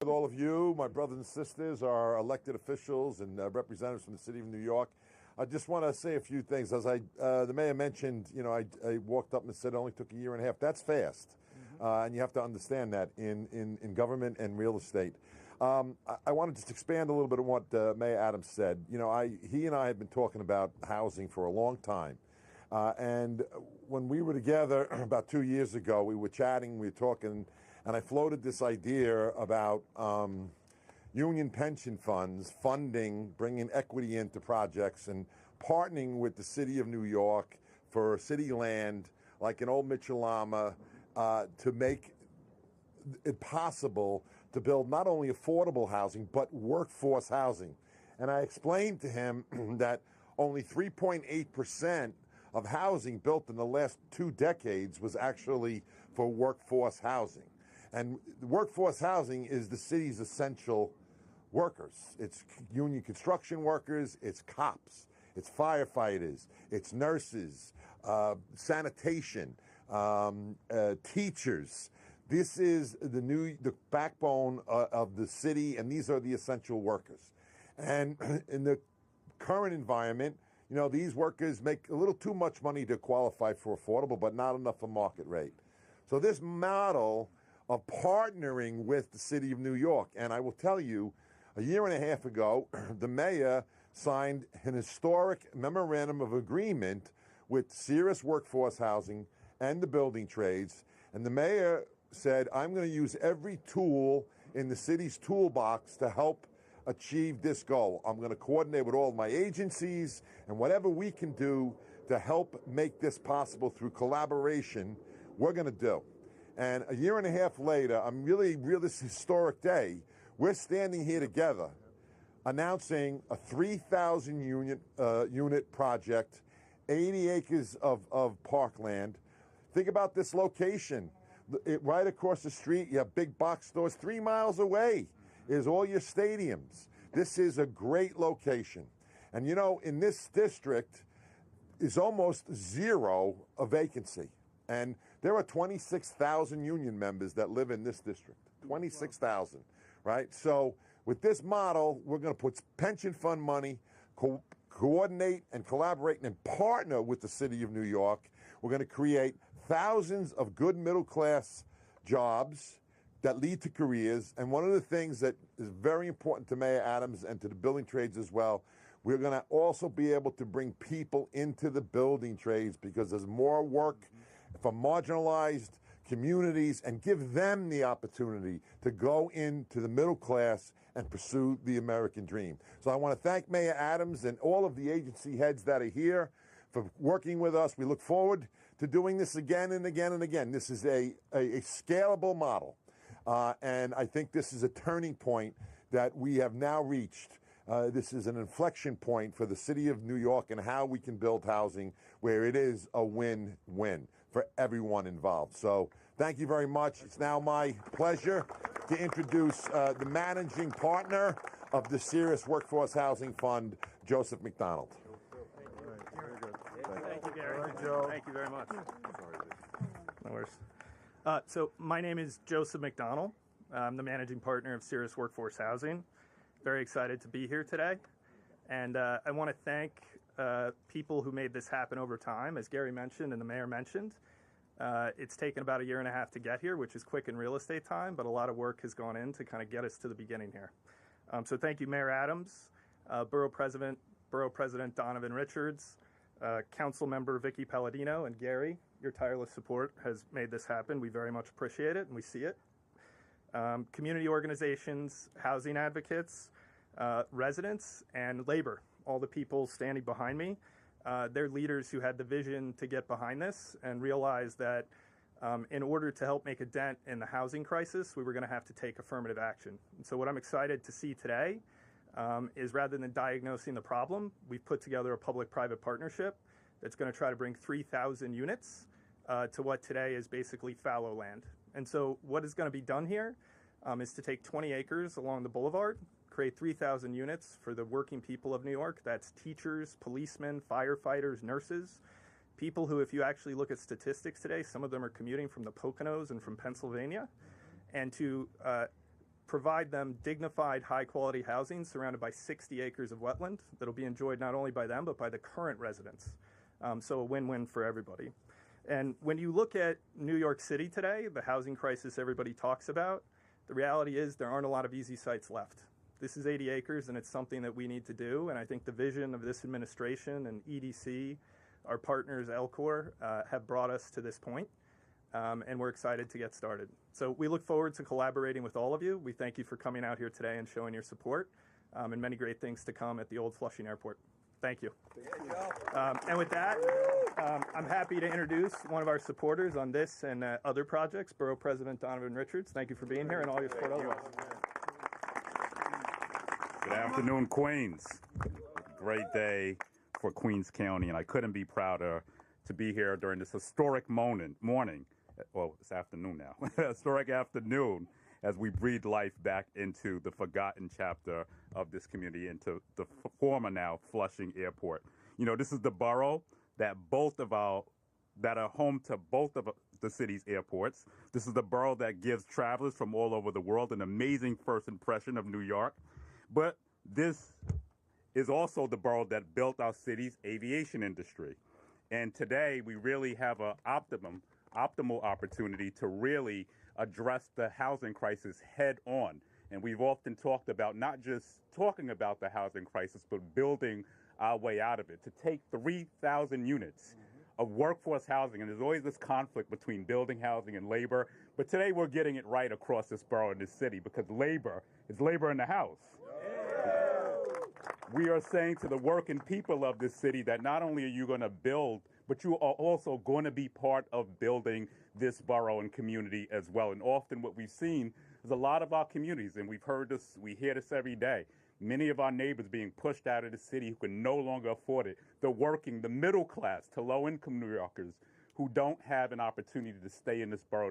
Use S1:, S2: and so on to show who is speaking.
S1: With all of you, my brothers and sisters, our elected officials and representatives from the city of New York, I just want to say a few things. As the mayor mentioned, I walked up and said it only took a year and a half. That's fast, and you have to understand that in government and real estate. I want to just expand a little bit on what Mayor Adams said. He and I had been talking about housing for a long time. And when we were together about 2 years ago, we were chatting, we were talking, and I floated this idea about union pension funds funding, bringing equity into projects and partnering with the city of New York for city land, like in Old Mitchellama, to make it possible to build not only affordable housing, but workforce housing. And I explained to him that only 3.8% of housing built in the last 2 decades was actually for workforce housing. And workforce housing is the city's essential workers. It's union construction workers, it's cops, it's firefighters, it's nurses, sanitation, teachers. This is the backbone of the city, and these are the essential workers. And in the current environment, these workers make a little too much money to qualify for affordable, but not enough for market rate. So this model of partnering with the city of New York, and I will tell you, a year and a half ago, the mayor signed an historic memorandum of agreement with Cirrus Workforce Housing and the building trades, and the mayor said, I'm going to use every tool in the city's toolbox to help achieve this goal. I'm going to coordinate with all my agencies, and whatever we can do to help make this possible through collaboration, we're going to do. And a year and a half later, I'm really this historic day, we're standing here together announcing a 3,000 unit project, 80 acres of parkland. Think about this location. Right across the street, you have big box stores. 3 miles away is all your stadiums. This is a great location. And in this district is almost zero a vacancy. And there are 26,000 union members that live in this district. 26,000, right? So with this model, we're going to put pension fund money, coordinate and collaborate and partner with the city of New York. We're going to create thousands of good middle-class jobs that lead to careers. And one of the things that is very important to Mayor Adams and to the building trades as well, we're going to also be able to bring people into the building trades because there's more work for marginalized communities and give them the opportunity to go into the middle class and pursue the American dream. So I want to thank Mayor Adams and all of the agency heads that are here for working with us. We look forward to doing this again and again and again. This is a scalable model. And I think this is a turning point that we have now reached. This is an inflection point for the city of New York and how we can build housing where it is a win-win for everyone involved. So thank you very much. It's now my pleasure to introduce the managing partner of the Cirrus Workforce Housing Fund, Joseph McDonald.
S2: Very good. Thank you, Gary.
S1: All right, Joe.
S2: Thank you very much. No worries. So my name is Joseph McDonald. I'm the managing partner of Cirrus Workforce Housing. Very excited to be here today. And I want to thank people who made this happen over time. As Gary mentioned and the mayor mentioned, it's taken about a year and a half to get here, which is quick in real estate time, but a lot of work has gone in to kind of get us to the beginning here. So thank you, Mayor Adams, Borough President Donovan Richards, Council Member Vicky Palladino, and Gary. Your tireless support has made this happen. We very much appreciate it, and we see it. Community organizations, housing advocates, residents, and labor, all the people standing behind me. They're leaders who had the vision to get behind this and realize that in order to help make a dent in the housing crisis, we were going to have to take affirmative action. And so what I'm excited to see today is rather than diagnosing the problem, we've put together a public-private partnership that's going to try to bring 3,000 units to what today is basically fallow land. And so what is going to be done here is to take 20 acres along the boulevard, create 3,000 units for the working people of New York. That's teachers, policemen, firefighters, nurses, people who, if you actually look at statistics today, some of them are commuting from the Poconos and from Pennsylvania, and to provide them dignified, high-quality housing surrounded by 60 acres of wetland that'll be enjoyed not only by them, but by the current residents. So a win-win for everybody. And when you look at New York City today, the housing crisis everybody talks about, the reality is there aren't a lot of easy sites left. This is 80 acres, and it's something that we need to do. And I think the vision of this administration and EDC, our partners, Elcor, have brought us to this point. And we're excited to get started. So we look forward to collaborating with all of you. We thank you for coming out here today and showing your support, and many great things to come at the Old Flushing Airport. Thank you. And with that, I'm happy to introduce one of our supporters on this and other projects, Borough President Donovan Richards. Thank you for being here and all your support otherwise.
S3: Good afternoon, Queens. Great day for Queens County, and I couldn't be prouder to be here during this historic morning. Well, it's afternoon now. Historic afternoon as we breathe life back into the forgotten chapter of this community, into the former now Flushing Airport. You know, this is the borough that are home to both of the city's airports. This is the borough that gives travelers from all over the world an amazing first impression of New York. But this is also the borough that built our city's aviation industry. And today we really have an optimal opportunity to really address the housing crisis head on. And we've often talked about not just talking about the housing crisis, but building our way out of it. To take 3,000 units of workforce housing, and there's always this conflict between building housing and labor, but today we're getting it right across this borough and this city, because labor is labor in the house. We are saying to the working people of this city that not only are you going to build, but you are also going to be part of building this borough and community as well. And often what we've seen is a lot of our communities, and we've heard this, we hear this every day, many of our neighbors being pushed out of the city who can no longer afford it. The working, the middle class to low-income New Yorkers who don't have an opportunity to stay in this borough